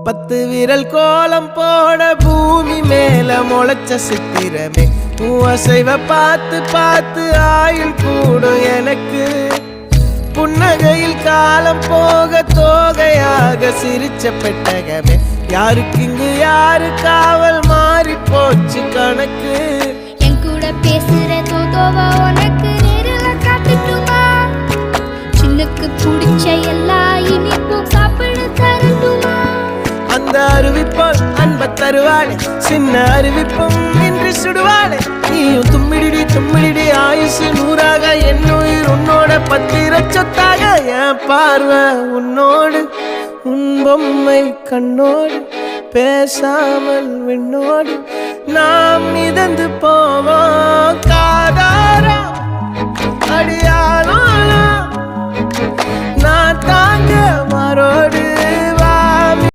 10 விரல் கோலம் போட பூமி மேல முளைச்ச சித்திரமே அசைவ பார்த்து பார்த்து ஆயுள் கூடும் எனக்கு புன்னகையில் காலம் போக தோகையாக சிரிச்ச பெட்டகமே யாருக்கு இங்கு யாரு காவல் மாறி போச்சு கணக்கு என் கூட பேசுற தோதோவா உனக்கு நேரில் காட்டுட்டுமா சின்னுக்கு பிடிச்ச எல்லா இனிப்பும் சாப்பிட தரட்டுமா அந்த அறிவிப்பால் அன்ப தருவாளே சின்ன அறிவிப்பும் இன்று சுடுவாளே நீயும் தும்மிடி தும்மிடி ஆயுசு 100ஆக என் உயிர் உன்னோட 10 சொத்தாக என் பார்வை உன்னோடு உன் பொம்மை கண்ணோடு பேசாமல் விண்ணோடு நாம் மிதந்து போவோம் காதாரா அடியாளோ நான் தாங்க மாறோடு